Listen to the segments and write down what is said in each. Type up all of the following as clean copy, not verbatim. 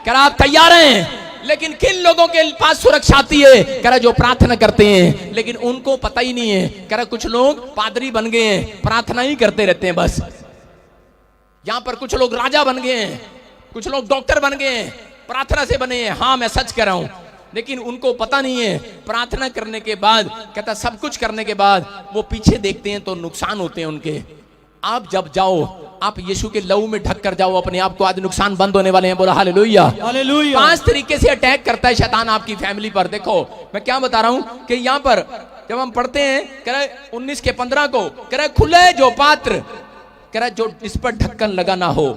कह रहा आप तैयार हैं, लेकिन किन लोगों के पास सुरक्षा आती है? कह रहा जो प्रार्थना करते हैं, लेकिन उनको पता ही नहीं है। कह रहा कुछ लोग पादरी बन गए हैं, प्रार्थना ही करते रहते हैं बस। यहां पर कुछ लोग राजा बन गए हैं, कुछ लोग डॉक्टर बन गए हैं, प्रार्थना से बने हैं। हाँ मैं सच कह रहा हूं, लेकिन उनको पता नहीं है प्रार्थना करने के बाद, कहता सब कुछ करने के बाद वो पीछे देखते हैं तो नुकसान होते हैं उनके। आप जब जाओ, आप यीशु के लहू में ढक कर जाओ अपने आप को, आज नुकसान बंद होने वाले हैं। बोला हालेलुया, हालेलुया। 5 तरीके से अटैक करता है शैतान आपकी फैमिली पर। देखो मैं क्या बता रहा हूं कि यहां पर जब हम पढ़ते हैं, कह रहा 19 के 15 को, कह रहा खुले जो पात्र, कह रहा जो इस पर ढक्कन लगा ना हो,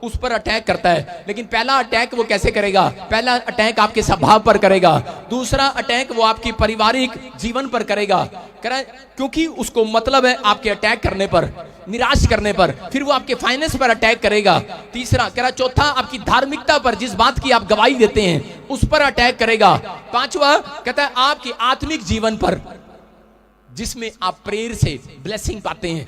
उस पर अटैक करता है। लेकिन पहला अटैक वो कैसे करेगा? पहला अटैक आपके स्वभाव पर करेगा, दूसरा अटैक वो आपकी पारिवारिक जीवन पर करेगा। कह रहा क्योंकि उसको मतलब है आपके अटैक करने पर, निराश करने पर। फिर वो आपके फाइनेंस पर अटैक करेगा। तीसरा कह रहा चौथा आपकी धार्मिकता पर, जिस बात की आप गवाही देते हैं उस पर अटैक करेगा। पांचवा कहता है आपकी आत्मिक जीवन पर, जिसमें आप प्रेयर से ब्लेसिंग पाते हैं,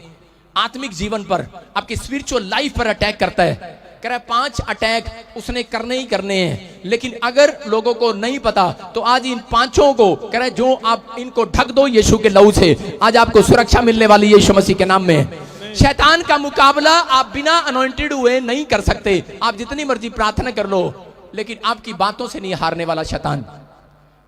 आत्मिक जीवन पर, आपकी स्पिरिचुअल लाइफ पर अटैक करता है। कह रहा 5 अटैक उसने करने ही करने हैं। लेकिन अगर लोगों को नहीं पता तो आज इन 5 को कह रहा जो आप इनको ढक दो यीशु के लहू से, आज आपको सुरक्षा मिलने वाली है यीशु मसीह के नाम में। शैतान का मुकाबला आप बिना अनॉइंटेड हुए नहीं कर सकते। आप जितनी मर्जी प्रार्थना कर लो, लेकिन आपकी बातों से नहीं हारने वाला शैतान।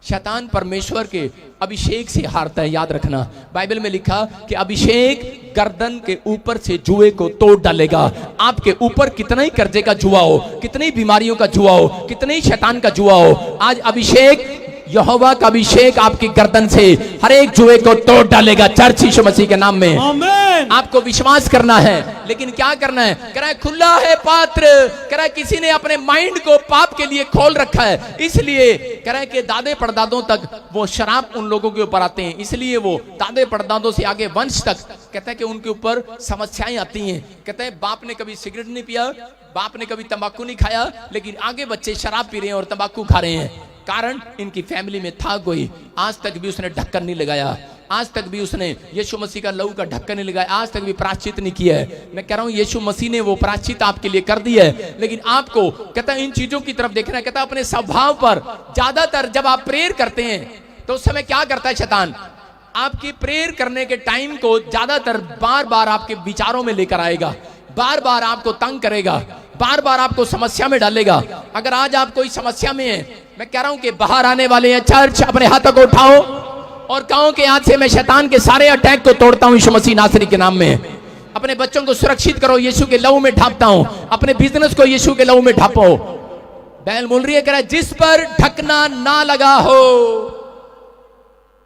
शैतान परमेश्वर के अभिषेक से हारता है, याद रखना। बाइबल में लिखा कि अभिषेक गर्दन के ऊपर से जुए को तोड़ डालेगा। आपके ऊपर कितना ही कर्जे का जुआ हो, कितनी बीमारियों का जुआ हो, कितने ही शैतान का जुआ हो, आज अभिषेक, यहोवा का अभिषेक आपकी गर्दन से हर एक जुए को तोड़ डालेगा, चर्च यीशु मसीह के नाम में। आमीन। आपको विश्वास करना है, लेकिन क्या करना है? कह रहा है खुला है पात्र। कह रहा है किसी ने अपने माइंड को पाप के लिए खोल रखा है, इसलिए कह रहा है कि दादे परदादों तक वो शराब उन लोगों के ऊपर आते हैं, इसलिए वो दादे परदादों से आगे वंश तक कहता है कि उनके ऊपर समस्याएं आती हैं। कहते हैं बाप ने कभी सिगरेट नहीं पिया, बाप ने कभी तंबाकू नहीं खाया, लेकिन आगे बच्चे शराब पी रहे हैं और तंबाकू खा रहे हैं। कारण इनकी फैमिली में था कोई, आज तक भी उसने ढक्कन नहीं लगाया, आज तक भी उसने यीशु मसीह का लहू का ढक्कन नहीं लगाया, आज तक भी प्रायश्चित नहीं किया है। मैं कह रहा हूं यीशु मसीह ने वो प्रायश्चित आपके लिए कर दिया है, लेकिन आपको कहता है इन चीजों की तरफ देखना है। कहता है अपने स्वभाव पर, ज्यादातर जब आप प्रेयर करते हैं तो उस समय क्या करता है शैतान? आपकी प्रेयर करने के टाइम को ज्यादातर बार बार आपके विचारों में लेकर आएगा, बार बार आपको तंग करेगा, बार बार आपको समस्या में डालेगा। अगर आज आप कोई समस्या में है, मैं कह रहा हूं कि बाहर आने वाले हैं चर्च, अपने हाथों को उठाओ और कहो कि आज से मैं शैतान के सारे अटैक को तोड़ता हूं यीशु मसीह नासरी के नाम में। अपने बच्चों को सुरक्षित करो, यीशु के लहू में ढापता हूं। अपने बिजनेस को यीशु के लहू में ढापो। बैल बोल रही है, कह रहा है जिस पर ढकना ना लगा हो।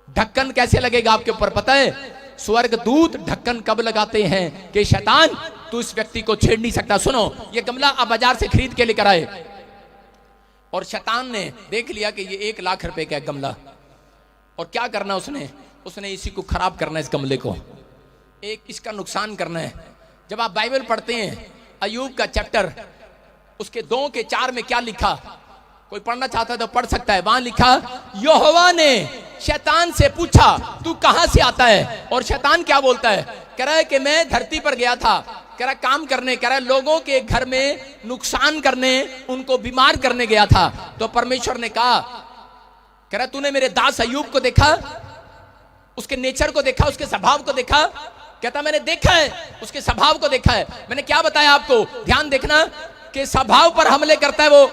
ढक्कन कैसे लगेगा आपके ऊपर पता है? स्वर्ग दूत ढक्कन कब लगाते हैं कि शैतान तू इस व्यक्ति को छेड़ नहीं सकता। सुनो, ये गमला आप बाजार से खरीद के लेकर आए और शैतान ने देख लिया कि ये 1 लाख रुपए का गमला, और क्या करना उसने इसी को खराब करना है, इस गमले को एक इसका नुकसान करना है। जब आप बाइबल पढ़ते हैं अय्यूब का चैप्टर, उसके 2 के 4 में क्या लिखा? कोई पढ़ना चाहता है तो पढ़ सकता है। वहां लिखा यहोवा ने शैतान से पूछा तू कहां से आता है? और शैतान क्या बोलता है? कह रहा है कि मैं धरती पर गया था, कह रहा काम करने, कह रहा लोगों के घर में नुकसान करने, उनको बीमार करने गया था। तो परमेश्वर ने कहा, कह रहा तूने मेरे दास अय्यूब को देखा, उसके नेचर को देखा, उसके स्वभाव को देखा? कहता मैंने देखा है, उसके स्वभाव को देखा है। मैंने क्या बताया आपको? ध्यान देखना कि स्वभाव पर हमले करता है वो,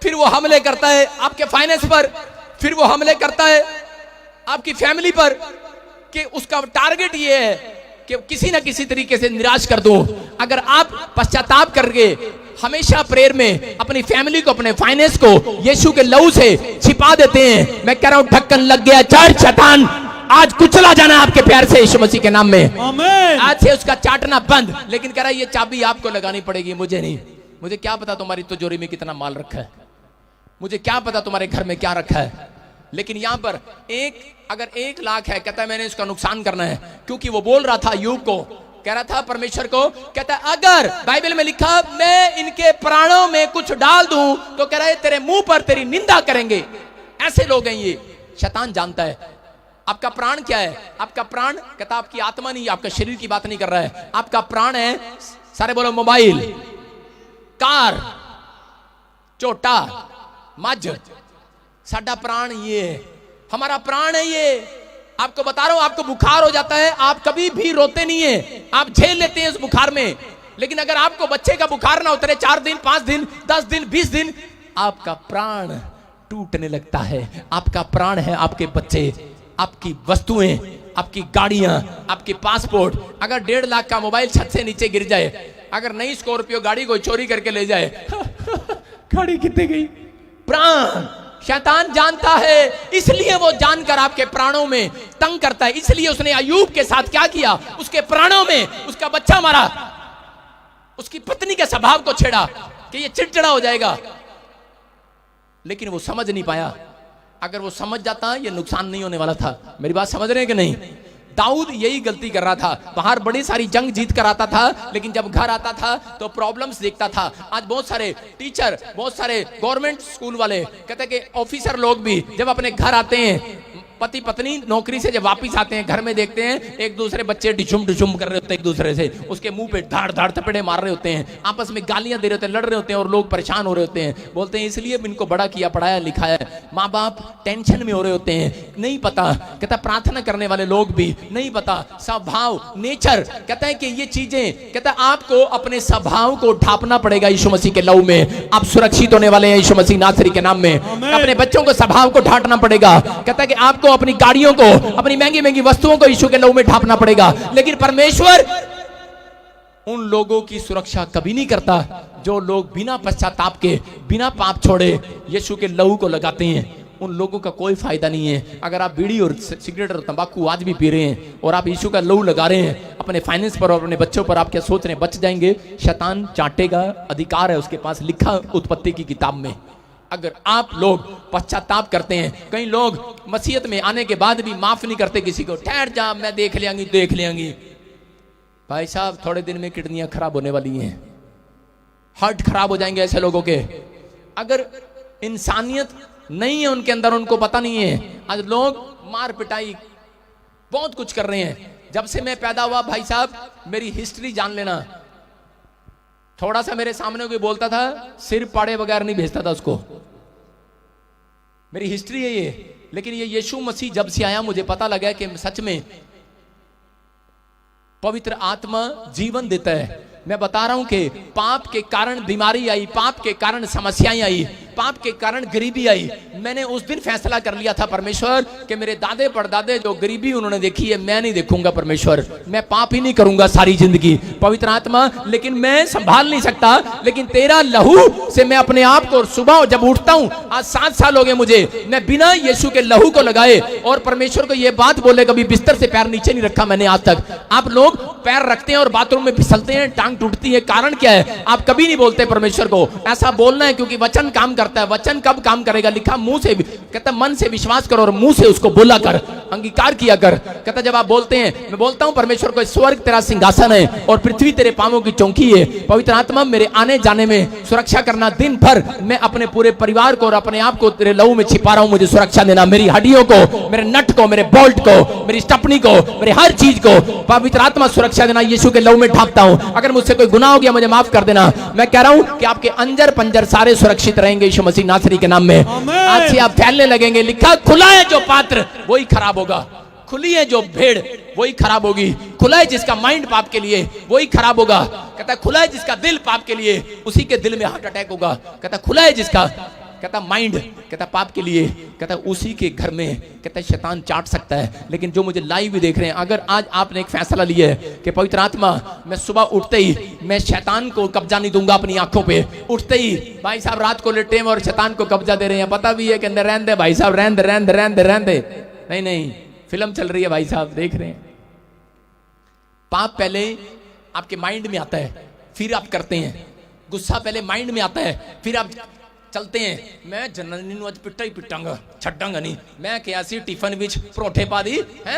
फिर वो हमले करता है आपके फाइनेंस पर, फिर वो हमले करता है आपकी फैमिली पर, कि उसका टारगेट ये है कि किसी ना किसी तरीके से निराश कर दूं। अगर आप पश्चाताप करके हमेशा प्रेयर में अपनी फैमिली को, अपने फाइनेंस को यीशु के लहू से छिपा देते हैं, मैं कह रहा हूं ढक्कन लग गया। चर्च शैतान आज कुचला जाना आपके प्यार से यीशु मसीह के नाम में। आमीन। आज से उसका चाटना बंद। लेकिन कह रहा है ये चाबी आपको लगानी पड़ेगी, मुझे नहीं। मुझे क्या पता तुम्हारी तिजोरी में कितना माल रखा है, मुझे क्या पता तुम्हारे घर में क्या रखा है। लेकिन यहां पर अगर 1 लाख है, कहता है मैंने इसका नुकसान करना है, क्योंकि वो बोल रहा था अय्यूब को, कह रहा था परमेश्वर को, कहता है अगर बाइबल में लिखा मैं इनके प्राणों में कुछ डाल दूं तो कह रहा है तेरे मुंह पर तेरी निंदा करेंगे। ऐसे लोग हैं ये। शैतान जानता है आपका प्राण क्या है। आपका प्राण, कहता आपकी आत्मा नहीं, आपका शरीर की बात नहीं कर रहा है। आपका प्राण है, सारे बोलो मोबाइल, कार, झोटा, मझ, साडा प्राण ये है, हमारा प्राण है ये। आपको बता रहा हूं, आपको बुखार हो जाता है, आप कभी भी रोते नहीं है, आप झेल लेते हैं उस बुखार में। लेकिन अगर आपको बच्चे का बुखार ना उतरे 4 दिन, 5 दिन, 10 दिन, 20 दिन, आपका प्राण टूटने लगता है। आपका प्राण है आपके बच्चे, आपकी वस्तुएं, आपकी गाड़ियां, आपके पासपोर्ट। अगर 1.5 लाख का मोबाइल छत से नीचे गिर जाए, अगर नई स्कॉर्पियो गाड़ी को चोरी करके ले जाए, गाड़ी कितने गई? प्राण। शैतान जानता है, इसलिए वो जानकर आपके प्राणों में तंग करता है। इसलिए उसने अय्यूब के साथ क्या किया, उसके प्राणों में उसका बच्चा मारा, उसकी पत्नी के स्वभाव को छेड़ा कि ये चिड़चिड़ा हो जाएगा। लेकिन वो समझ नहीं पाया। अगर वो समझ जाता, ये नुकसान नहीं होने वाला था। मेरी बात समझ रहे हैं कि नहीं? दाऊद यही गलती कर रहा था। बाहर बड़ी सारी जंग जीत कर आता था, लेकिन जब घर आता था तो प्रॉब्लम्स देखता था। आज बहुत सारे टीचर, बहुत सारे गवर्नमेंट स्कूल वाले, कहते हैं कि ऑफिसर लोग भी जब अपने घर आते हैं, पति पत्नी नौकरी से जब वापिस आते हैं, घर में देखते हैं एक दूसरे बच्चे डिशुम डिशुम कर रहे होते हैं एक दूसरे से, उसके मुंह पे धाड़ धाड़ थपेड़े मार रहे होते हैं, आपस में गालियां दे रहे होते हैं, लड़ रहे होते हैं, और लोग परेशान हो रहे होते हैं। बोलते हैं इसलिए इनको बड़ा किया, पढ़ाया लिखाया। माँ बाप टेंशन में हो रहे होते हैं, नहीं पता। कहता प्रार्थना करने वाले लोग भी नहीं पता, स्वभाव, नेचर। कहता है कि ये चीजें, कहता है आपको अपने स्वभाव को ढापना पड़ेगा यीशु मसीह के लहू में। आप सुरक्षित होने वाले हैं यीशु मसीह नासरी के नाम में। अपने बच्चों को स्वभाव को ढांटना पड़ेगा। कहता है कि आपको अपनी गाड़ियों को, अपनी महंगी महंगी वस्तुओं को यीशु के लहू में ढांपना पड़ेगा। लेकिन परमेश्वर उन लोगों की सुरक्षा कभी नहीं करता जो लोग बिना पश्चाताप के, बिना पाप छोड़े यीशु के लहू को लगाते हैं। उन लोगों का कोई फायदा नहीं है। अगर आप बीड़ी और सिगरेट और तंबाकू आज भी पी रहे हैं और आप यीशु का लहू लगा रहे हैं अपने फाइनेंस पर और अपने बच्चों पर, आप क्या सोच रहे हैं बच जाएंगे? शैतान चाटेगा, अधिकार है उसके पास, लिखा उत्पत्ति की किताब में। अगर आप लोग पश्चाताप करते हैं, कई लोग मसीहत में आने के बाद भी माफ नहीं करते किसी को, ठहर जा मैं देख लेंगी देख लेंगी। भाई साहब थोड़े दिन में किडनियां खराब होने वाली हैं, हार्ट खराब हो जाएंगे ऐसे लोगों के। अगर इंसानियत नहीं है उनके अंदर, उनको पता नहीं है। आज लोग मार पिटाई बहुत कुछ कर रहे हैं। जब से मैं पैदा हुआ भाई साहब, मेरी हिस्ट्री जान लेना, थोड़ा सा मेरे सामने कोई बोलता था, सिर पाड़े बगैर नहीं भेजता था उसको। मेरी हिस्ट्री है ये। लेकिन ये यीशु मसीह जब से आया, मुझे पता लगा कि सच में पवित्र आत्मा जीवन देता है। मैं बता रहा हूं कि पाप के कारण बीमारी आई, पाप के कारण समस्याएं आई, पाप के कारण गरीबी आई। मैंने उस दिन फैसला कर लिया था परमेश्वर कि मेरे दादे परदादे जो गरीबी उन्होंने देखी है, मैं नहीं देखूंगा परमेश्वर। मैं पाप ही नहीं करूंगा सारी जिंदगी। पवित्र आत्मा, लेकिन मैं संभाल नहीं सकता, लेकिन तेरा लहू से मैं अपने आप को, सुबह जब उठता हूं, आज 7 साल हो गए मुझे, मैं बिना यीशु के लहू को लगाए और परमेश्वर को यह बात बोले, कभी बिस्तर से पैर नीचे नहीं रखा मैंने आज तक। आप लोग पैर रखते हैं और बाथरूम में फिसलते हैं, टांग टूटती है। कारण क्या है? आप कभी नहीं बोलते परमेश्वर को। ऐसा बोलना है क्योंकि वचन काम करता है। वचन कब काम करेगा? लिखा मुंह से, कहता मन से विश्वास करो और मुंह से उसको बोला कर, अंगीकार किया कर। कहता जब आप बोलते हैं, मैं बोलता हूं परमेश्वर को, स्वर्ग तेरा सिंहासन है और पृथ्वी तेरे पांवों की चौकी है। पवित्र आत्मा मेरे आने जाने में सुरक्षा करना। दिन भर मैं अपने पूरे परिवार को और अपने आप को तेरे लहू में छिपा रहा हूं, मुझे सुरक्षा देना। मेरी हड्डियों को, मेरे नट को, मेरे बोल्ट को, मेरी स्टपनी को, मेरे हर चीज को पवित्र आत्मा सुरक्षा देना। यीशु के लहू में ढांपता हूं। अगर मुझसे कोई गुनाह हो गया मुझे माफ कर देना। मैं कह रहा हूं कि आपके अंजर पंजर सारे सुरक्षित रहेंगे यीशु मसीह नासरी के नाम में। आज से आप फैलने लगेंगे। लिखा खुला है जो पात्र वही खराब होगा, खुली है जो भेड़ वही खराब होगी। खुला है जिसका माइंड पाप के लिए वही खराब होगा। कहता खुला है जिसका दिल पाप के लिए, उसी के दिल में हार्ट अटैक होगा। कहता खुला है जिसका, कहता माइंड, कहता पाप के लिए, कहता उसी के घर में, कहता शैतान चाट सकता है। लेकिन जो मुझे लाइव भी देख रहे हैं, अगर आज आपने एक फैसला लिया है कि पवित्र आत्मा, मैं सुबह उठते ही मैं शैतान को कब्जा नहीं दूंगा अपनी आंखों पे। उठते ही भाई साहब रात को लेटे हैं और शैतान को कब्जा दे रहे हैं, पता भी है कि अंदर रहने दे भाई साहब, रहने दे रहने दे रहने दे रहने दे। नहीं नहीं, फिल्म चल रही है भाई साहब, देख रहे हैं। पाप पहले आपके माइंड में आता है, फिर आप करते हैं। गुस्सा पहले माइंड में आता है, फिर आप चलते हैं। मैं जनानी नूं अज पिट्टा ही पिटांगा, छड्डांगा नहीं। मैं क्या सी टिफन विच परोठे पा दी है,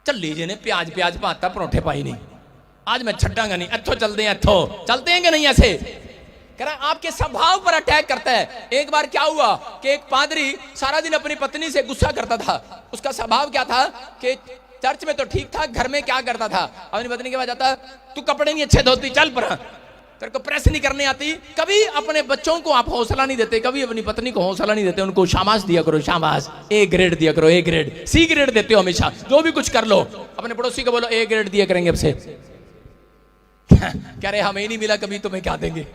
झल्ली जी ने प्याज प्याज पाता, परोठे पाई नहीं। आज मैं छड्डांगा नहीं, इत्थों चलते हैं, इत्थों चलते हैं कि नहीं? ऐसे कह रहा आपके स्वभाव पर अटैक करता है। एक बार क्या हुआ कि एक पादरी सारा दिन अपनी पत्नी से गुस्सा करता था। उसका स्वभाव क्या था कि चर्च में तो ठीक था, घर में क्या करता था, अपनी पत्नी के पास जाता, तू कपड़े नहीं अच्छे धोती, चल पर तेरे को प्रेस नहीं करने आती, कभी अपने बच्चों को आप हौसला नहीं देते, कभी अपनी पत्नी को हौसला नहीं देते, उनको शाबाश दिया करो, शाबाश, ए ग्रेड दिया करो, ए ग्रेड, सी ग्रेड देते हो हमेशा, जो भी कुछ कर लो अपने पड़ोसी को बोलो ए ग्रेड दिया करेंगे अब से। कह रहे हमें नहीं मिला कभी, तुम्हें क्या देंगे।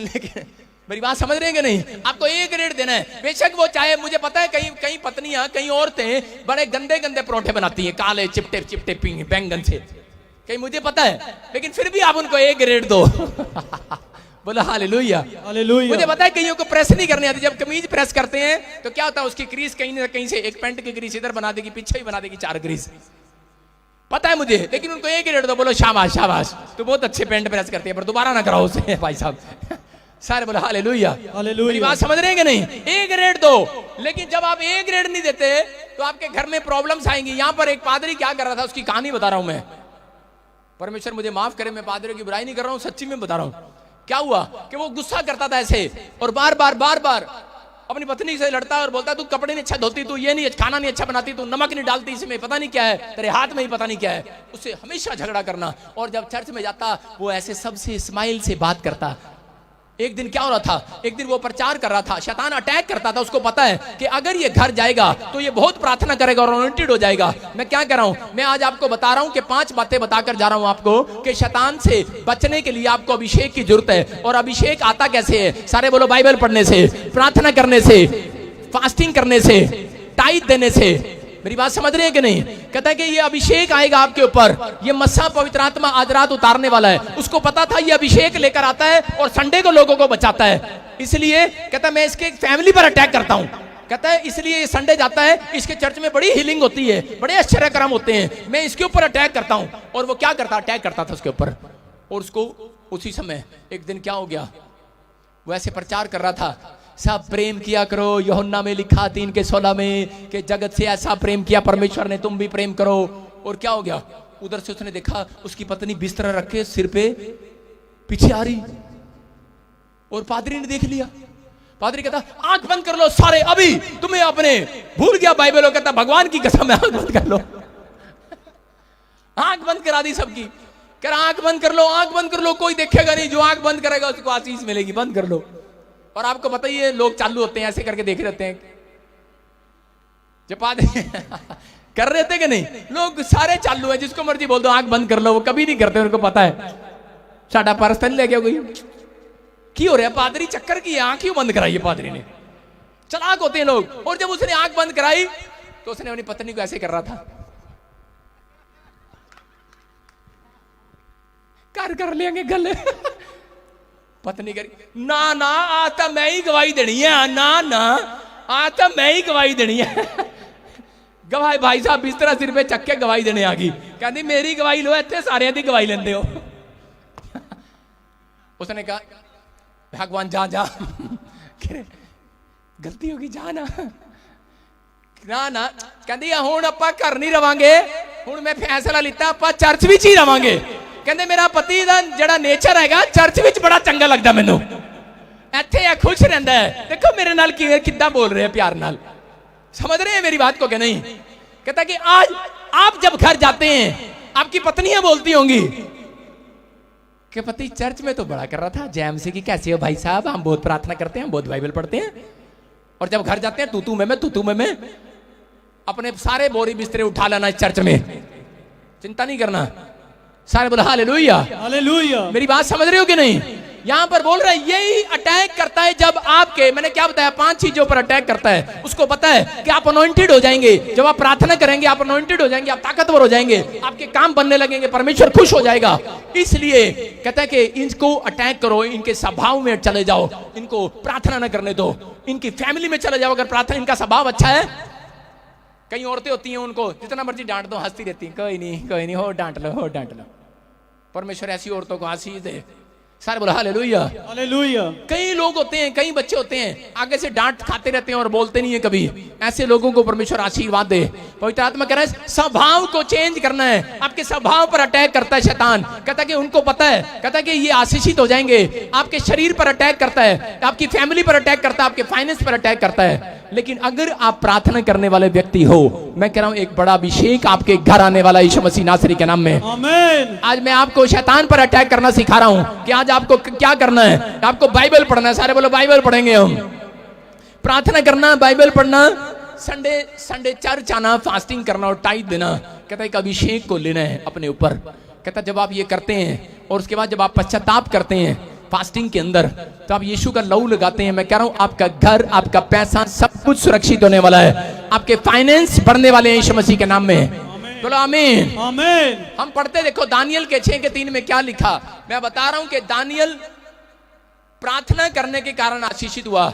लेकिन मेरी बात समझ रहे हैं कि नहीं, आपको ए ग्रेड देना है। बेशक वो चाहे, मुझे पता है कई कई पत्नियां, कई औरतें बड़े गंदे गंदे परोठे बनाती हैं, काले चिपटे चिपटे बैंगन से, कहीं मुझे पता है, लेकिन फिर भी आप उनको ए ग्रेड दो। बोलो हालेलुया, हालेलुया। मुझे पता है कईयों को प्रेस नहीं करने आती, जब कमीज प्रेस करते हैं तो क्या होता है, उसकी क्रीज कहीं ना कहीं से, एक पैंट की क्रीज इधर बना देगी, पीछे ही बना देगी 4 क्रीज, पता है मुझे, लेकिन उनको ए ग्रेड दो, बोलो शाबाश शाबाश, तो बहुत अच्छे पैंट प्रेस करती है, पर दोबारा ना कराओ उसे भाई साहब। सारे बोलो हालेलुया, हालेलुया। मेरी बात समझ रहे हैं कि नहीं, ए ग्रेड दो। लेकिन जब आप ए ग्रेड नहीं देते तो आपके घर में प्रॉब्लम्स आएंगी। यहां पर एक पादरी क्या कर रहा था, उसकी कहानी बता रहा हूं मैं, परमेश्वर मुझे माफ करे, मैं पादरी की बुराई नहीं कर रहा हूं, सच्ची में बता रहा हूं। क्या हुआ कि वो गुस्सा करता था ऐसे, और बार बार अपनी पत्नी से लड़ता और बोलता तू कपड़े नहीं अच्छा धोती, तू ये नहीं, खाना नहीं अच्छा बनाती, तू नमक नहीं डालती, इसमें पता नहीं क्या है, तेरे हाथ में ही पता नहीं क्या है, उससे हमेशा झगड़ा करना। और जब चर्च में जाता वो ऐसे सबसे स्माइल से बात करता। एक दिन क्या हो रहा था, एक दिन वो प्रचार कर रहा था, शैतान अटैक करता था, उसको पता है कि अगर ये घर जाएगा तो ये बहुत प्रार्थना करेगा और अनॉइंटेड हो जाएगा। मैं क्या कर रहा हूं, मैं आज आपको बता रहा हूं कि 5 बातें बताकर जा रहा हूं आपको कि शैतान से बचने के लिए आपको अभिषेक की जरूरत है। और अभिषेक आता कैसे है, सारे बोलो बाइबल पढ़ने से, प्रार्थना करने से, फास्टिंग करने से, टाइट देने से। मेरी बात समझ रहे हैं कि नहीं, कहता है कि ये अभिषेक आएगा आपके ऊपर, ये मस्सा पवित्र आत्मा आज रात उतारने वाला है। उसको पता था ये अभिषेक लेकर आता है और संडे को लोगों को बचाता है, इसलिए कहता है मैं इसके फैमिली पर अटैक करता हूं। कहता है इसलिए ये संडे जाता है, इसके चर्च में बड़ी हीलिंग होती है, बड़े आश्चर्य कर्म होते हैं, मैं इसके ऊपर अटैक करता हूं। और वो क्या करता, अटैक करता था उसके ऊपर। और उसको उसी समय एक दिन क्या हो गया, वो ऐसे प्रचार कर रहा था, सब प्रेम किया करो, यूहन्ना में लिखा 3:16 में कि जगत से ऐसा प्रेम किया परमेश्वर ने, तुम भी प्रेम करो। और क्या हो गया, उधर से उसने देखा उसकी पत्नी बिस्तर रखे सिर पे पीछे आ रही, और पादरी ने देख लिया। पादरी कहता आंख बंद कर लो सारे, अभी तुम्हें अपने भूल गया बाइबल। कहता भगवान की कसम है आंख बंद कर लो। आंख बंद करा दी सबकी, कह आंख बंद कर लो, आंख बंद कर लो, कोई देखेगा नहीं, जो आंख बंद करेगा उसको आशीष मिलेगी, बंद कर लो। और आपको पता ही है लोग चालू होते हैं ऐसे करके देख रहते हैं, जब पादरी कर रहे थे कि नहीं, लोग सारे चालू है, जिसको मर्जी बोल दो आंख बंद कर लो, वो कभी नहीं करते, उनको पता है साडा परस्तन ले गया कोई की हो रहा है, पादरी चक्कर की आंख क्यों बंद कराई है पादरी ने, चलाक होते हैं लोग। और जब उसने आंख बंद कराई तो उसने अपनी पत्नी को ऐसे कर रहा था, कर लेंगे गले। पत्नी करी ना ना, आज तो मैं ही गवाही देनी है, ना ना आज तो मैं ही गवाही देनी है। गवाही भाई साहब बिस्तरा सिर पे चक के गवाही देने आ गई, कहती मेरी गवाही लो, इतने सारे की गवाही लेंदे हो। उसने कहा भगवान जा जा, गलती होगी जा ना, ना ना कहती हुण आपां घर नहीं रवांगे, हुण मैं फैसला लिता आपां चर्च विच ही रवांगे। कहते मेरा पति का जड़ा नेचर है चर्च विच बड़ा चंगा लगता मैनू, इत्थे खुश रहता है, देखो मेरे नाल किद्दां बोल रहे हैं प्यार नाल, समझ रहे हैं मेरी बात को कि नहीं। कहता कि आज आप जब घर जाते हैं आपकी पत्नियां बोलती होंगी कि पति चर्च में तो बड़ा कर रहा था, जैमसी की कैसे हो भाई साहब, हम बहुत प्रार्थना करते हैं, हम बहुत बाइबल पढ़ते हैं, और जब घर जाते हैं तू में अपने सारे बोरी बिस्तरे उठा लेना चर्च में, चिंता नहीं करना। सारे बोला हालेलुया, हालेलुया। मेरी बात समझ रहे हो कि नहीं, यहां पर बोल रहा है यही अटैक करता है जब आपके, मैंने क्या बताया 5 चीजों पर अटैक करता है। उसको पता है कि आप अनॉइंटेड हो जाएंगे, जब आप प्रार्थना करेंगे आप अनॉइंटेड हो जाएंगे, आप ताकतवर हो जाएंगे, आपके काम बनने लगेंगे, परमेश्वर खुश हो जाएगा। इसलिए कहता है कि इनको अटैक करो, इनके स्वभाव में चले जाओ, इनको प्रार्थना न करने दो, इनकी फैमिली में चले जाओ। अगर प्रार्थना, इनका स्वभाव अच्छा है, कई औरतें होती हैं उनको जितना मर्जी डांट दो हंसती रहती हैं, कोई नहीं हो डांट लो। परमेश्वर ऐसी औरतों को आशीष दे। सारे बोला हालेलुया, हालेलुया। कई लोग होते हैं, कई बच्चे होते हैं आगे से डांट खाते रहते हैं और बोलते नहीं है कभी, ऐसे लोगों को परमेश्वर आशीर्वाद दे। पवित्र आत्मा कह रहा है स्वभाव को चेंज करना है, आपके स्वभाव पर अटैक करता है शैतान। कहता है कि उनको पता है, कहता है कि ये आशीषित हो जाएंगे, आपके शरीर पर अटैक करता है, आपकी फैमिली पर अटैक करता है, आपके फाइनेंस पर अटैक करता है। लेकिन अगर आप प्रार्थना करने वाले व्यक्ति हो, मैं कह रहा हूं एक बड़ा अभिषेक आपके घर आने वाला यीशु मसीह नासरी के नाम में। आमीन। आज मैं आपको शैतान पर अटैक करना सिखा रहा हूं कि आज आपको क्या करना है। आपको बाइबल पढ़ना है। सारे बोलो बाइबल पढ़ेंगे हम। प्रार्थना करना, बाइबल पढ़ना, संडे चर्च आना, फास्टिंग करना और टाइट देना। कहता है एक अभिषेक को लेना है अपने ऊपर। कहता जब आप ये करते हैं और उसके बाद जब आप पश्चाताप करते हैं फास्टिंग के अंदर, तो आप यीशु का लहू लगाते हैं। मैं कह रहा हूं आपका घर, आपका पैसा, सब कुछ सुरक्षित होने वाला है। आपके फाइनेंस बढ़ने वाले हैं यीशु मसीह के नाम में। बोलो आमीन। आमीन। हम पढ़ते देखो दानियल के 6:3 में क्या लिखा। मैं बता रहा हूं कि दानियल प्रार्थना करने के कारण आशीषित हुआ।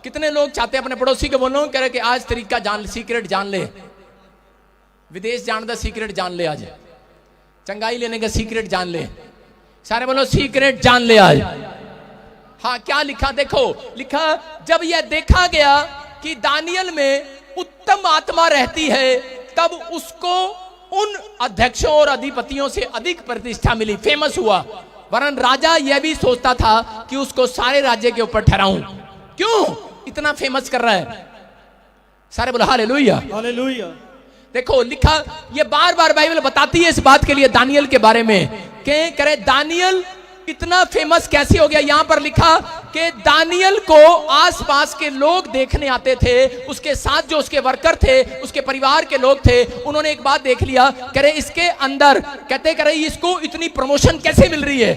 कितने लोग चाहते हैं अपने पड़ोसी को बोलो, कह रहे कि आज तरीका जान, सीक्रेट जान ले, विदेश जाने का सीक्रेट जान ले, आज चंगाई लेने का सीक्रेट जान ले। सारे बोलो सीक्रेट जान ले आज। हाँ, क्या लिखा देखो, लिखा जब यह देखा गया कि दानियल में उत्तम आत्मा रहती है, तब उसको उन अध्यक्षों और अधिपतियों से अधिक प्रतिष्ठा मिली, फेमस हुआ। वरन राजा यह भी सोचता था कि उसको सारे राज्य के ऊपर ठहराऊं। क्यों इतना फेमस कर रहा है? सारे बोलो हालेलुया। हालेलुया। देखो लिखा, ये बार बार बाइबल बताती है इस बात के लिए दानियल के बारे में कि करे दानियल इतना फेमस कैसे हो गया। यहां पर लिखा कि दानियल को आसपास के लोग देखने आते थे, उसके साथ जो उसके वर्कर थे, उसके परिवार के लोग थे, उन्होंने एक बात देख लिया, करे इसके अंदर, कहते करे इसको इतनी प्रमोशन कैसे मिल रही है,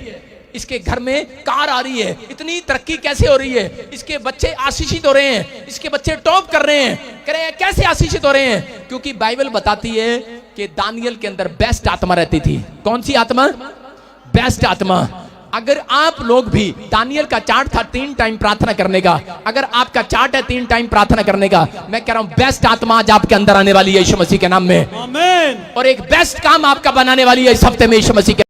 इसके घर में कार आ रही है, इतनी तरक्की कैसे हो रही है, इसके बच्चे आशीषित हो रहे हैं, इसके बच्चे टॉप कर रहे हैं। कह रहे हैं कैसे आशीषित हो रहे हैं? क्योंकि बाइबल बताती है कि दानियल के अंदर बेस्ट आत्मा रहती थी। कौन सी आत्मा? बेस्ट आत्मा। अगर आप लोग भी, दानियल का चार्ट था 3 टाइम प्रार्थना करने का, अगर आपका चार्ट है 3 टाइम प्रार्थना करने का, मैं कह रहा हूं बेस्ट आत्मा आज आपके अंदर आने वाली है यीशु मसीह के नाम में। आमीन। और एक बेस्ट काम आपका बनाने वाली है इस हफ्ते में यीशु मसीह के